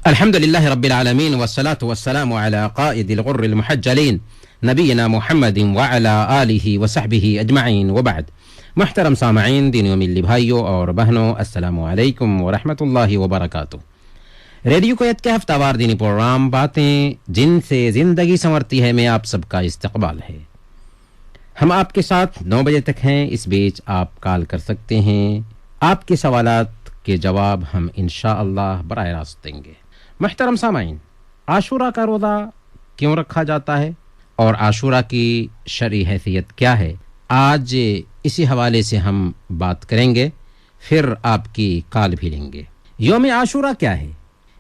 الحمد لله رب العالمين والصلاة والسلام على قائد الغر المحجلين نبينا محمد وعلى آله وصحبه أجمعين وبعد. محترم سامعین، دینیوں ملی بھائیوں اور بہنوں، السلام علیکم ورحمۃ اللہ وبرکاتہ۔ ریڈیو کویت کے ہفتہ وار دینی پروگرام باتیں جن سے زندگی سنورتی ہے میں آپ سب کا استقبال ہے۔ ہم آپ کے ساتھ 9 بجے تک ہیں۔ اس بیچ آپ کال کر سکتے ہیں۔ آپ کے سوالات کے جواب ہم انشاءاللہ براہ راست دیں گے۔ محترم سامعین، عاشورہ کا روزہ کیوں رکھا جاتا ہے اور عاشورہ کی شرعی حیثیت کیا ہے، آج اسی حوالے سے ہم بات کریں گے، پھر آپ کی کال بھی لیں گے۔ یوم عاشورہ کیا ہے؟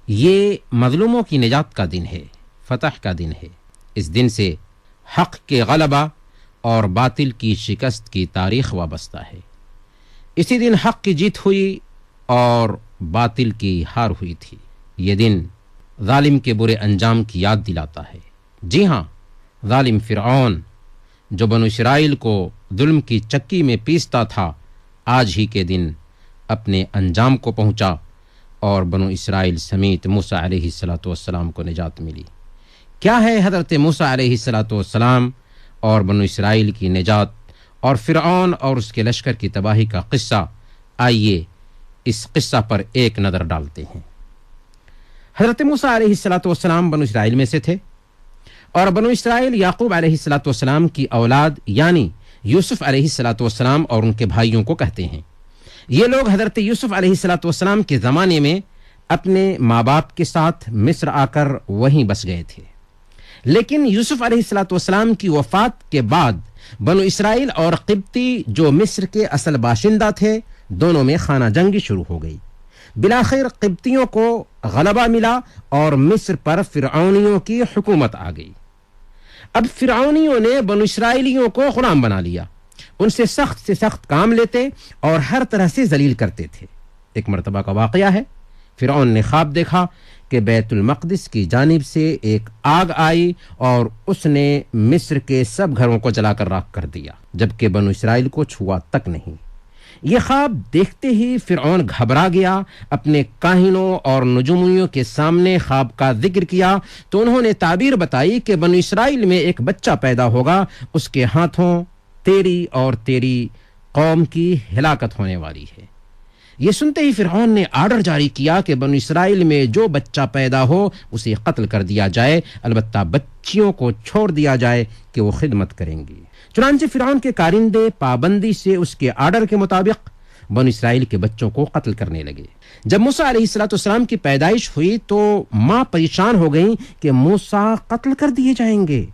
یہ مظلوموں کی نجات کا دن ہے، فتح کا دن ہے۔ اس دن سے حق کے غلبہ اور باطل کی شکست کی تاریخ وابستہ ہے۔ اسی دن حق کی جیت ہوئی اور باطل کی ہار ہوئی تھی۔ یہ دن ظالم کے برے انجام کی یاد دلاتا ہے۔ جی ہاں، ظالم فرعون جو بنو اسرائیل کو ظلم کی چکی میں پیستا تھا، آج ہی کے دن اپنے انجام کو پہنچا اور بنو اسرائیل سمیت موسیٰ علیہ السلام کو نجات ملی۔ کیا ہے حضرت موسیٰ علیہ السلام اور بنو اسرائیل کی نجات اور فرعون اور اس کے لشکر کی تباہی کا قصہ؟ آئیے اس قصہ پر ایک نظر ڈالتے ہیں۔ حضرت موسیٰ علیہ السلام بنو اسرائیل میں سے تھے، اور بنو اسرائیل یعقوب علیہ السلام کی اولاد یعنی یوسف علیہ السلام اور ان کے بھائیوں کو کہتے ہیں۔ یہ لوگ حضرت یوسف علیہ السلام کے زمانے میں اپنے ماں باپ کے ساتھ مصر آ کر وہیں بس گئے تھے، لیکن یوسف علیہ السلام کی وفات کے بعد بنو اسرائیل اور قبطی جو مصر کے اصل باشندہ تھے، دونوں میں خانہ جنگی شروع ہو گئی۔ بلاخر قبطیوں کو غلبہ ملا اور مصر پر فرعونیوں کی حکومت آ گئی۔ اب فرعونیوں نے بنو اسرائیلیوں کو غلام بنا لیا، ان سے سخت کام لیتے اور ہر طرح سے ذلیل کرتے تھے۔ ایک مرتبہ کا واقعہ ہے، فرعون نے خواب دیکھا کہ بیت المقدس کی جانب سے ایک آگ آئی اور اس نے مصر کے سب گھروں کو جلا کر راکھ کر دیا، جبکہ بنو اسرائیل کو چھوا تک نہیں۔ یہ خواب دیکھتے ہی فرعون گھبرا گیا، اپنے کاہنوں اور نجومیوں کے سامنے خواب کا ذکر کیا تو انہوں نے تعبیر بتائی کہ بنو اسرائیل میں ایک بچہ پیدا ہوگا، اس کے ہاتھوں تیری اور تیری قوم کی ہلاکت ہونے والی ہے۔ یہ سنتے ہی فرعون نے آرڈر جاری کیا کہ بنو اسرائیل میں جو بچہ پیدا ہو اسے قتل کر دیا جائے، البتہ بچیوں کو چھوڑ دیا جائے کہ وہ خدمت کریں گی۔ چنانچہ فرعون کے کارندے پابندی سے اس کے آرڈر کے مطابق بنو اسرائیل کے بچوں کو قتل کرنے لگے۔ جب موسیٰ علیہ السلام کی پیدائش ہوئی تو ماں پریشان ہو گئیں کہ موسیٰ قتل کر دیے جائیں گے۔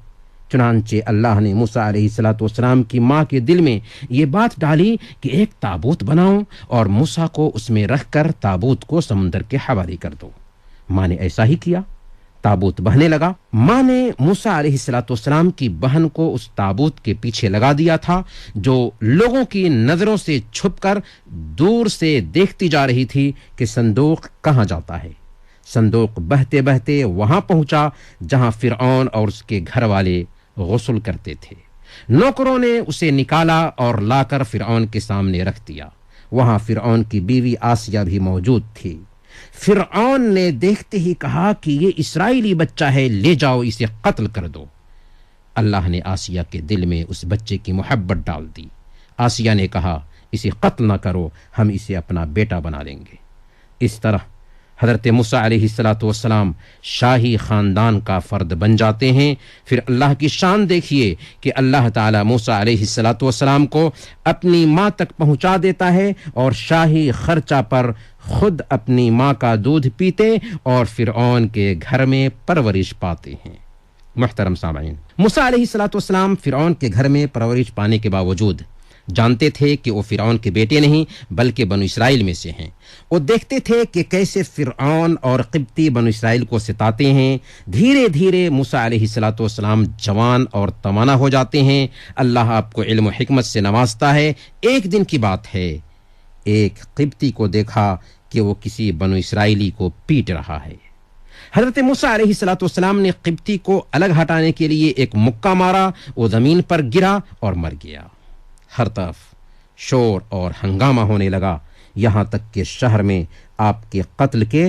چنانچہ اللہ نے موسیٰ علیہ السلام کی ماں کے دل میں یہ بات ڈالی کہ ایک تابوت بناؤ اور موسیٰ کو اس میں رکھ کر تابوت کو سمندر کے حوالے کر دو۔ ماں نے ایسا ہی کیا، تابوت بہنے لگا۔ ماں نے موسیٰ علیہ السلام کی بہن کو اس تابوت کے پیچھے لگا دیا تھا جو لوگوں کی نظروں سے چھپ کر دور سے دیکھتی جا رہی تھی کہ صندوق کہاں جاتا ہے۔ صندوق بہتے بہتے وہاں پہنچا جہاں فرعون اور اس کے گھر والے غسل کرتے تھے۔ نوکروں نے اسے نکالا اور لا کر فرعون کے سامنے رکھ دیا۔ وہاں فرعون کی بیوی آسیہ بھی موجود تھی۔ فرعون نے دیکھتے ہی کہا کہ یہ اسرائیلی بچہ ہے، لے جاؤ اسے قتل کر دو۔ اللہ نے آسیہ کے دل میں اس بچے کی محبت ڈال دی۔ آسیہ نے کہا اسے قتل نہ کرو، ہم اسے اپنا بیٹا بنا لیں گے۔ اس طرح حضرت موسیٰ علیہ السلام شاہی خاندان کا فرد بن جاتے ہیں۔ پھر اللہ کی شان دیکھیے کہ اللہ تعالی موسیٰ علیہ السلام کو اپنی ماں تک پہنچا دیتا ہے اور شاہی خرچہ پر خود اپنی ماں کا دودھ پیتے اور فرعون کے گھر میں پرورش پاتے ہیں۔ محترم سامعین، موسیٰ علیہ السلام فرعون کے گھر میں پرورش پانے کے باوجود جانتے تھے کہ وہ فرعون کے بیٹے نہیں بلکہ بنو اسرائیل میں سے ہیں۔ وہ دیکھتے تھے کہ کیسے فرعون اور قبطی بنو اسرائیل کو ستاتے ہیں۔ دھیرے دھیرے موسیٰ علیہ السلام جوان اور توانا ہو جاتے ہیں۔ اللہ آپ کو علم و حکمت سے نوازتا ہے۔ ایک دن کی بات ہے، ایک قبطی کو دیکھا کہ وہ کسی بنو اسرائیلی کو پیٹ رہا ہے۔ حضرت موسیٰ علیہ السلام نے قبطی کو الگ ہٹانے کے لیے ایک مکہ مارا، وہ زمین پر گرا اور مر گیا۔ ہر طرف شور اور ہنگامہ ہونے لگا، یہاں تک کہ شہر میں آپ کے قتل کے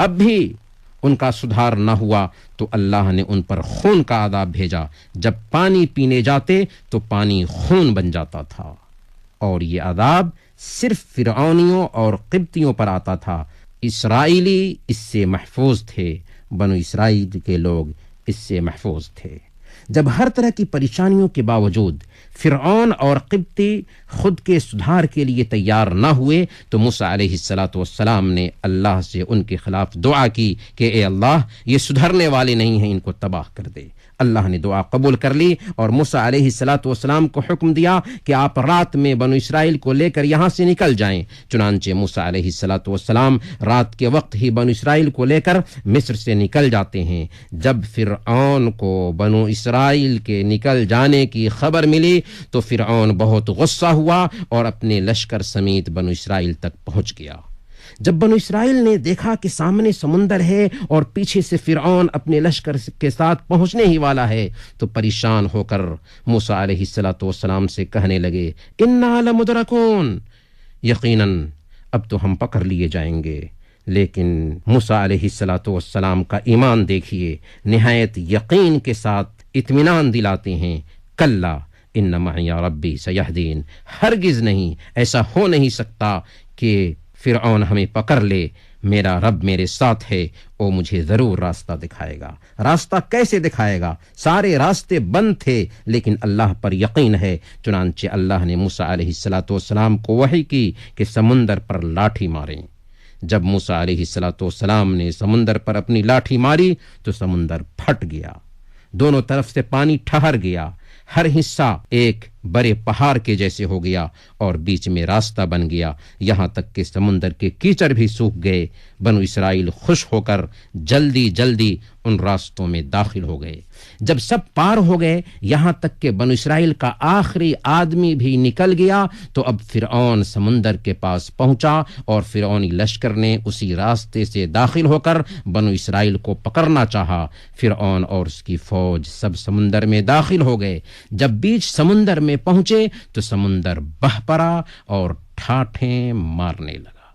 اب بھی ان کا سدھار نہ ہوا تو اللہ نے ان پر خون کا عذاب بھیجا، جب پانی پینے جاتے تو پانی خون بن جاتا تھا، اور یہ عذاب صرف فرعونیوں اور قبطیوں پر آتا تھا۔ اسرائیلی اس سے محفوظ تھے، بنو اسرائیل کے لوگ اس سے محفوظ تھے۔ جب ہر طرح کی پریشانیوں کے باوجود فرعون اور قبطی خود کے سدھار کے لیے تیار نہ ہوئے تو موسیٰ علیہ السلام نے اللہ سے ان کے خلاف دعا کی کہ اے اللہ، یہ سدھرنے والے نہیں ہیں، ان کو تباہ کر دے۔ اللہ نے دعا قبول کر لی اور موسیٰ علیہ السلام کو حکم دیا کہ آپ رات میں بنو اسرائیل کو لے کر یہاں سے نکل جائیں۔ چنانچہ موسیٰ علیہ السلام رات کے وقت ہی بنو اسرائیل کو لے کر مصر سے نکل جاتے ہیں۔ جب فرعون کو بنو اسرائیل کے نکل جانے کی خبر ملی تو فرعون بہت غصہ ہوا اور اپنے لشکر سمیت بنو اسرائیل تک پہنچ گیا۔ جب بنو اسرائیل نے دیکھا کہ سامنے سمندر ہے اور پیچھے سے فرعون اپنے لشکر کے ساتھ پہنچنے ہی والا ہے تو پریشان ہو کر موسیٰ علیہ السلام سے کہنے لگے انا لمدرکون، یقیناً اب تو ہم پکڑ لیے جائیں گے۔ لیکن موسیٰ علیہ السلام کا ایمان دیکھیے، نہایت یقین کے ساتھ اطمینان دلاتے ہیں، کلا ان معی ربی سیہدین، ہرگز نہیں، ایسا ہو نہیں سکتا کہ فرعون ہمیں پکڑ لے، میرا رب میرے ساتھ ہے، وہ مجھے ضرور راستہ دکھائے گا۔ راستہ کیسے دکھائے گا؟ سارے راستے بند تھے لیکن اللہ پر یقین ہے۔ چنانچہ اللہ نے موسیٰ علیہ السلام کو وحی کی کہ سمندر پر لاٹھی ماریں۔ جب موسیٰ علیہ السلام نے سمندر پر اپنی لاٹھی ماری تو سمندر پھٹ گیا، دونوں طرف سے پانی ٹھہر گیا، ہر حصہ ایک بڑے پہاڑ کے جیسے ہو گیا اور بیچ میں راستہ بن گیا، یہاں تک کہ سمندر کے کیچڑ بھی سوکھ گئے۔ بنو اسرائیل خوش ہو کر جلدی جلدی ان راستوں میں داخل ہو گئے۔ جب سب پار ہو گئے، یہاں تک کہ بنو اسرائیل کا آخری آدمی بھی نکل گیا تو اب فرعون سمندر کے پاس پہنچا اور فرعونی لشکر نے اسی راستے سے داخل ہو کر بنو اسرائیل کو پکڑنا چاہا۔ فرعون اور اس کی فوج سب سمندر میں داخل ہو گئے۔ جب بیچ سمندر میں پہنچے تو سمندر بہہ پڑا اور ٹھاٹھیں مارنے لگا۔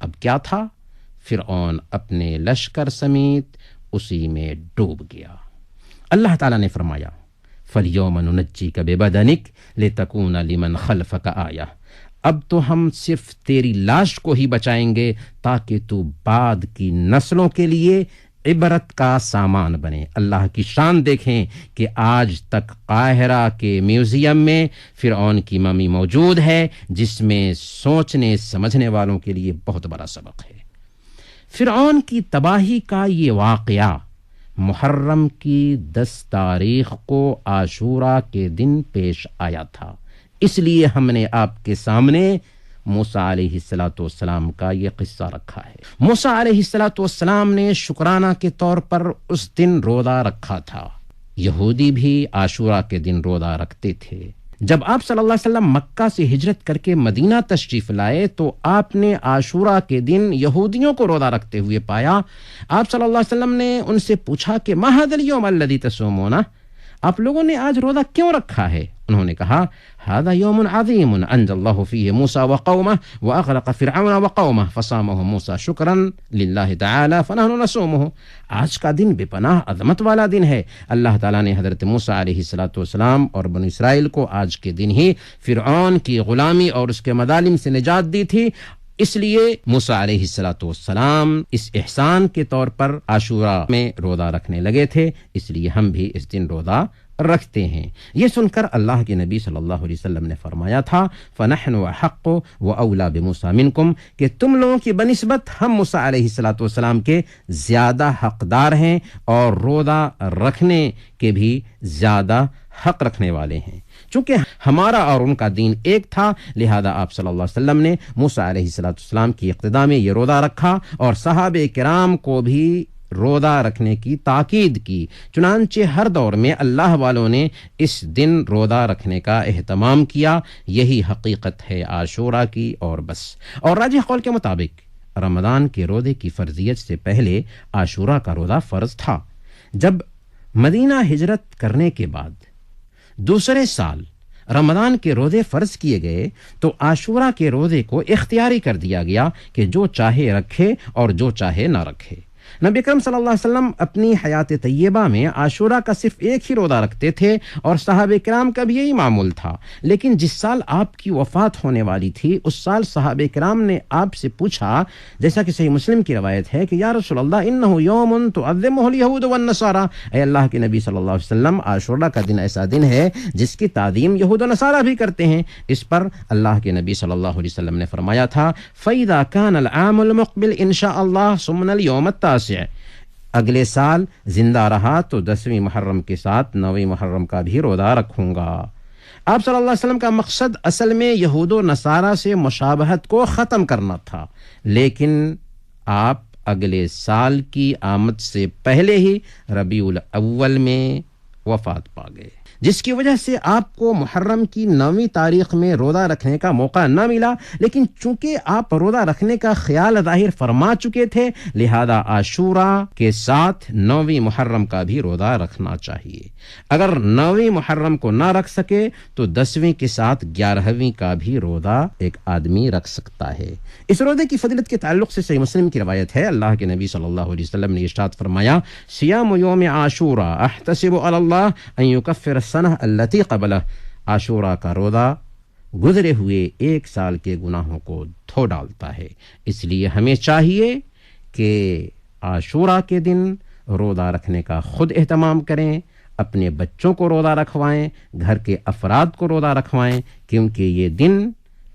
اب کیا تھا؟ فرعون اپنے لشکر سمیت اسی میں ڈوب گیا۔ اللہ تعالیٰ نے فرمایا فَالْيَوْمَ نُنَجِّيكَ بِبَدَنِكَ لِتَكُونَ لِمَنْ خَلْفَكَ آیَةً، اب تو ہم صرف تیری لاش کو ہی بچائیں گے تاکہ تو بعد کی نسلوں کے لیے عبرت کا سامان بنے۔ اللہ کی شان دیکھیں کہ آج تک قاہرہ کے میوزیم میں فرعون کی ممی موجود ہے، جس میں سوچنے سمجھنے والوں کے لیے بہت بڑا سبق ہے۔ فرعون کی تباہی کا یہ واقعہ محرم کی 10 تاریخ کو عاشورہ کے دن پیش آیا تھا، اس لیے ہم نے آپ کے سامنے موسیٰ علیہ السلام کا یہ قصہ رکھا ہے۔ موسیٰ علیہ السلام نے شکرانہ کے طور پر اس دن روزہ رکھا تھا۔ یہودی بھی عاشورہ کے دن روزہ رکھتے تھے۔ جب آپ صلی اللہ علیہ وسلم مکہ سے ہجرت کر کے مدینہ تشریف لائے تو آپ نے عاشورہ کے دن یہودیوں کو روزہ رکھتے ہوئے پایا۔ آپ صلی اللہ علیہ وسلم نے ان سے پوچھا کہ ما ھذا اليوم الذی تصومون، آپ لوگوں نے آج روزہ کیوں رکھا ہے؟ انہوں نے کہا ھذا یوم عظیم انجى اللہ فیہ موسیٰ وقومہ واغرق فرعون وقومہ فصامہ موسیٰ شکرا للہ تعالی فنحن نصومہ، آج کا دن بے پناہ عظمت والا دن ہے۔ اللہ تعالیٰ نے حضرت موسیٰ علیہ السلام اور بنو اسرائیل کو آج کے دن ہی فرعون کی غلامی اور اس کے مظالم سے نجات دی تھی، اس لیے موسیٰ علیہ السلام اس احسان کے طور پر عاشورہ میں روزہ رکھنے لگے تھے، اس لیے ہم بھی اس دن روزہ رکھتے ہیں۔ یہ سن کر اللہ کے نبی صلی اللہ علیہ وسلم نے فرمایا تھا فَنَحْنُ أَحَقُّ وَأَوْلَى بِمُوسَىٰ مِنْكُمْ، کہ تم لوگوں کی بنسبت ہم موسیٰ علیہ السلام کے زیادہ حقدار ہیں اور روزہ رکھنے کے بھی زیادہ حق رکھنے والے ہیں۔ چونکہ ہمارا اور ان کا دین ایک تھا، لہذا آپ صلی اللہ علیہ وسلم نے موسیٰ علیہ السلام کی اقتداء میں یہ روزہ رکھا اور صحابہ کرام کو بھی روزہ رکھنے کی تاکید کی۔ چنانچہ ہر دور میں اللہ والوں نے اس دن روزہ رکھنے کا اہتمام کیا، یہی حقیقت ہے عاشورہ کی اور بس۔ اور راجح قول کے مطابق رمضان کے روزے کی فرضیت سے پہلے عاشورہ کا روزہ فرض تھا۔ جب مدینہ ہجرت کرنے کے بعد دوسرے سال رمضان کے روزے فرض کیے گئے تو عاشورہ کے روزے کو اختیاری کر دیا گیا کہ جو چاہے رکھے اور جو چاہے نہ رکھے۔ نبی اکرم صلی اللہ علیہ وسلم اپنی حیات طیبہ میں عاشورہ کا صرف ایک ہی روزہ رکھتے تھے اور صحابہ کرام کا بھی یہی معمول تھا، لیکن جس سال آپ کی وفات ہونے والی تھی اس سال صحابہ کرام نے آپ سے پوچھا، جیسا کہ صحیح مسلم کی روایت ہے کہ یا رسول اللہ انہ یوم تعظمہ الیہود والنصارى، اے اللہ کے نبی صلی اللہ علیہ وسلم عاشورہ کا دن ایسا دن ہے جس کی تعظیم یہود و نصارہ بھی کرتے ہیں۔ اس پر اللہ کے نبی صلی اللہ علیہ وسلم نے فرمایا تھا فَإِذَا كَانَ الْعَامُ الْمُقْبِلِ إِنْ شَاءَ اللَّهُ صُمْنَ الْيَوْمَ التَّاسِعَ، اگلے سال زندہ رہا تو 10ویں محرم کے ساتھ 9ویں محرم کا بھی روزہ رکھوں گا۔ آپ صلی اللہ علیہ وسلم کا مقصد اصل میں یہود و نصارہ سے مشابہت کو ختم کرنا تھا، لیکن آپ اگلے سال کی آمد سے پہلے ہی ربیع الاول میں وفات پا گئے، جس کی وجہ سے آپ کو محرم کی 9ویں تاریخ میں روزہ رکھنے کا موقع نہ ملا، لیکن چونکہ آپ روزہ رکھنے کا خیال ظاہر فرما چکے تھے لہذا عاشوراء کے ساتھ 9ویں محرم کا بھی روزہ رکھنا چاہیے۔ اگر 9ویں محرم کو نہ رکھ سکے تو 10ویں کے ساتھ 11ویں کا بھی روزہ ایک آدمی رکھ سکتا ہے۔ اس روزے کی فضیلت کے تعلق سے صحیح مسلم کی روایت ہے، اللہ کے نبی صلی اللہ علیہ وسلم نے ارشاد فرمایا صیام یوم عاشوراء احتسب علی اللہ ان یکفر السنہ التی قبلہ، عاشوراء کا روزہ گزرے ہوئے ایک سال کے گناہوں کو دھو ڈالتا ہے، اس لیے ہمیں چاہیے کہ عاشوراء کے دن روزہ رکھنے کا خود اہتمام کریں، اپنے بچوں کو روزہ رکھوائیں، گھر کے افراد کو روزہ رکھوائیں، کیونکہ یہ دن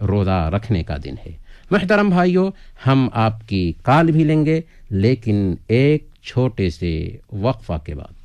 روزہ رکھنے کا دن ہے۔ محترم بھائیو، ہم آپ کی کال بھی لیں گے لیکن ایک چھوٹے سے وقفہ کے بعد۔